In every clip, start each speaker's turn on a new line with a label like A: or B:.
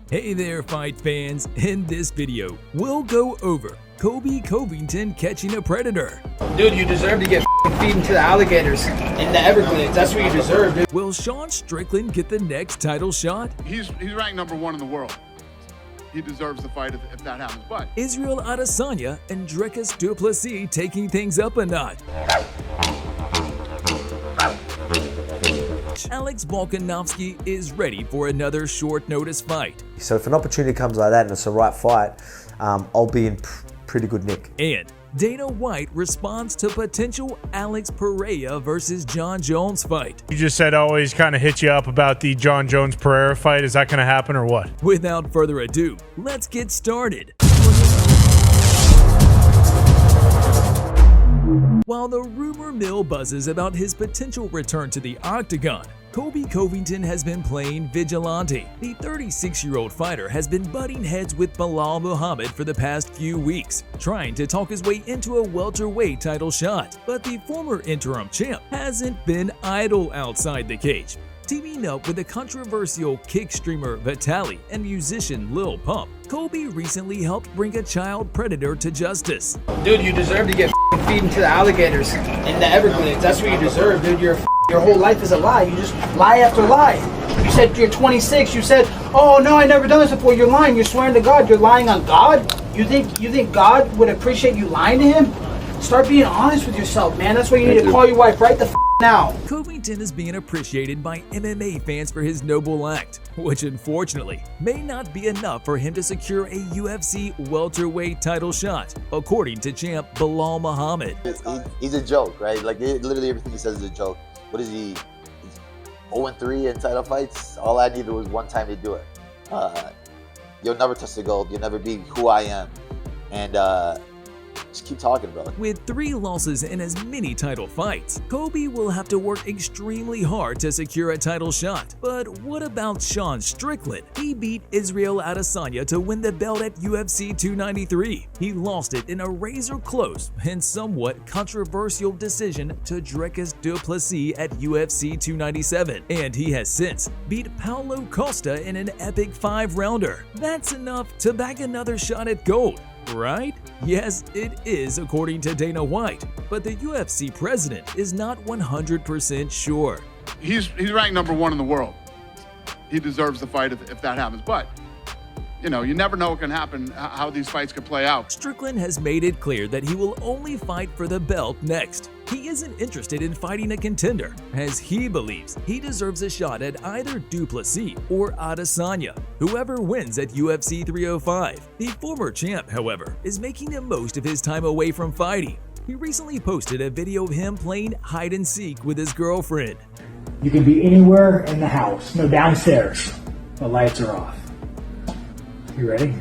A: Hey there, fight fans! In this video, we'll go over Colby Covington catching a predator.
B: Dude, you deserve to get feeding to the alligators in the Everglades. That's what you deserve, dude.
A: Will Strickland get the next title shot?
C: He's ranked #1 in the world. He deserves the fight if that happens. But
A: Israel Adesanya and Dricus Plessis taking things up a notch. Alex Volkonovski is ready for another short notice fight.
D: So if an opportunity comes like that and it's the right fight, I'll be in pretty good nick.
A: And Dana White responds to potential Alex Pereira versus Jon Jones fight.
E: You just said always kind of hit you up about the Jon Jones Pereira fight. Is that going to happen or what?
A: Without further ado, let's get started. While the rumor mill buzzes about his potential return to the octagon, Colby Covington has been playing vigilante. The 36-year-old fighter has been butting heads with Belal Muhammad for the past few weeks, trying to talk his way into a welterweight title shot. But the former interim champ hasn't been idle outside the cage. Teaming up with the controversial kick streamer Vitaly and musician Lil Pump, Colby recently helped bring a child predator to justice.
B: Dude, you deserve to get feeding to the alligators in the Everglades. That's what you deserve, dude. Your whole life is a lie. You just lie after lie. You said you're 26. You said, oh no, I never done this before. You're lying. You're swearing to God. You're lying on God. You think God would appreciate you lying to him? Start being honest with yourself, man. That's why you need to call your wife right the now.
A: Covington is being appreciated by MMA fans for his noble act, which unfortunately may not be enough for him to secure a UFC welterweight title shot, according to champ Belal Muhammad.
F: He's a joke, right? Like literally everything he says is a joke. What is he? He's 0-3 in title fights. All I needed was one time to do it. You'll never touch the gold. You'll never be who I am. And just keep talking, bro.
A: With 3 losses in as many title fights, Colby will have to work extremely hard to secure a title shot. But what about Strickland? He beat Israel Adesanya to win the belt at UFC 293. He lost it in a razor-close and somewhat controversial decision to Dricus Plessis at UFC 297. And he has since beat Paulo Costa in an epic 5-rounder. That's enough to bag another shot at gold, right? Yes, it is, according to Dana White, but the UFC president is not 100% sure.
C: he's ranked #1 in the world. He deserves the fight if that happens. But you know, you never know what can happen, how these fights could play out.
A: Strickland has made it clear that he will only fight for the belt next. He isn't interested in fighting a contender, as he believes he deserves a shot at either Plessis or Adesanya, whoever wins at UFC 305. The former champ, however, is making the most of his time away from fighting. He recently posted a video of him playing hide-and-seek with his girlfriend.
G: You can be anywhere in the house, no downstairs. The lights are off. You ready?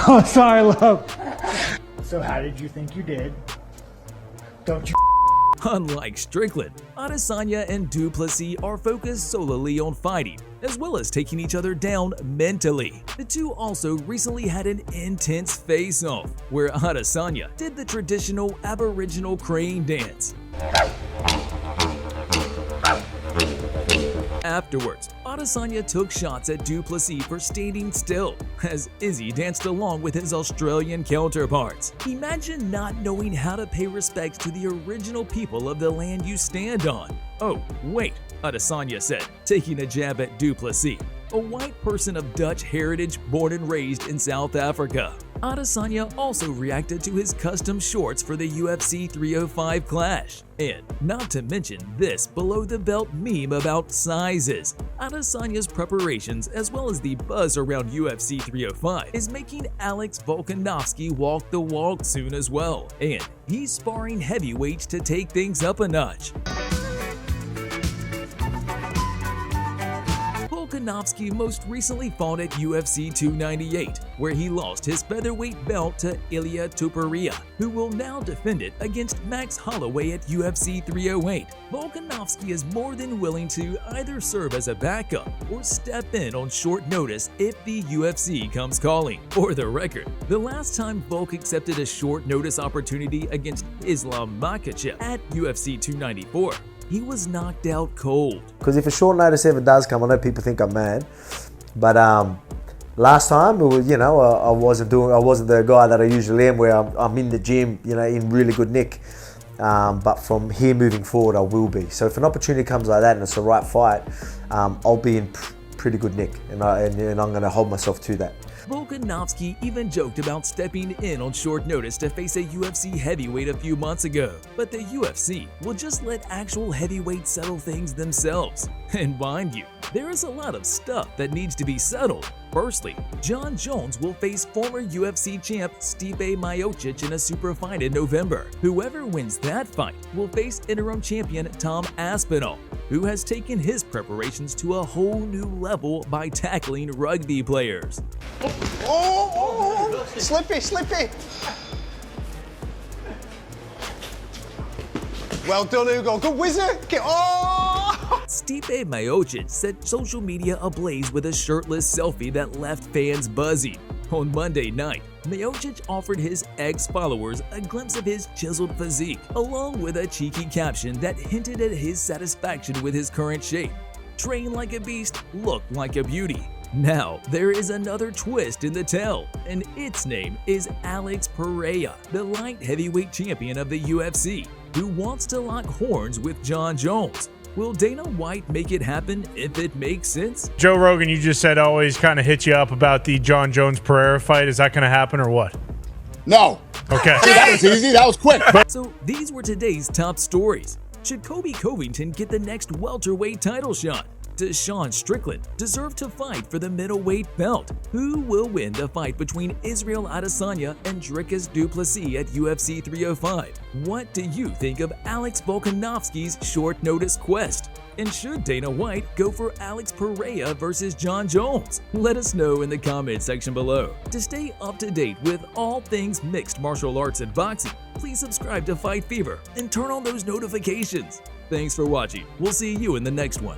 G: Oh, sorry, love. So how did you think you did? Don't you?
A: Unlike Strickland, Adesanya and Plessis are focused solely on fighting, as well as taking each other down mentally. The two also recently had an intense face-off, where Adesanya did the traditional Aboriginal crane dance. Afterwards, Adesanya took shots at Plessis for standing still, as Izzy danced along with his Australian counterparts. Imagine not knowing how to pay respects to the original people of the land you stand on. Oh, wait, Adesanya said, taking a jab at Plessis, a white person of Dutch heritage born and raised in South Africa. Adesanya also reacted to his custom shorts for the UFC 305 clash. And not to mention this below-the-belt meme about sizes. Adesanya's preparations, as well as the buzz around UFC 305, is making Alex Volkonovski walk the walk soon as well. And he's sparring heavyweights to take things up a notch. Volkanovski most recently fought at UFC 298, where he lost his featherweight belt to Ilia Topuria, who will now defend it against Max Holloway at UFC 308. Volkanovski is more than willing to either serve as a backup or step in on short notice if the UFC comes calling. For the record, the last time Volk accepted a short notice opportunity against Islam Makhachev at UFC 294, he was knocked out cold.
D: Because if a short notice ever does come, I know people think I'm mad, but last time it was, I wasn't the guy that I usually am, where I'm in the gym, in really good nick. But from here moving forward, I will be. So if an opportunity comes like that and it's the right fight, I'll be in pretty good nick, and I'm going to hold myself to that.
A: Volkanovski even joked about stepping in on short notice to face a UFC heavyweight a few months ago, but the UFC will just let actual heavyweights settle things themselves. And mind you, there is a lot of stuff that needs to be settled. Firstly, Jon Jones will face former UFC champ Stipe Miocic in a super fight in November. Whoever wins that fight will face interim champion Tom Aspinall, who has taken his preparations to a whole new level by tackling rugby players.
H: Oh, slippy. Well done, Hugo. Good wizard.
A: Stipe Miocic set social media ablaze with a shirtless selfie that left fans buzzing. On Monday night, Miocic offered his ex-followers a glimpse of his chiseled physique, along with a cheeky caption that hinted at his satisfaction with his current shape. Train like a beast, look like a beauty. Now, there is another twist in the tale, and its name is Alex Pereira, the light heavyweight champion of the UFC, who wants to lock horns with Jon Jones. Will Dana White make it happen if it makes sense?
E: Joe Rogan, you just said always kind of hit you up about the Jon Jones Pereira fight. Is that going to happen or what?
C: No.
E: Okay.
C: See, that was easy. That was quick.
A: So these were today's top stories. Should Colby Covington get the next welterweight title shot? Does Strickland deserve to fight for the middleweight belt? Who will win the fight between Israel Adesanya and Dricus du Plessis at UFC 305? What do you think of Alex Volkanovski's short notice quest? And should Dana White go for Alex Pereira versus Jon Jones? Let us know in the comment section below. To stay up to date with all things mixed martial arts and boxing, please subscribe to Fight Fever and turn on those notifications. Thanks for watching. We'll see you in the next one.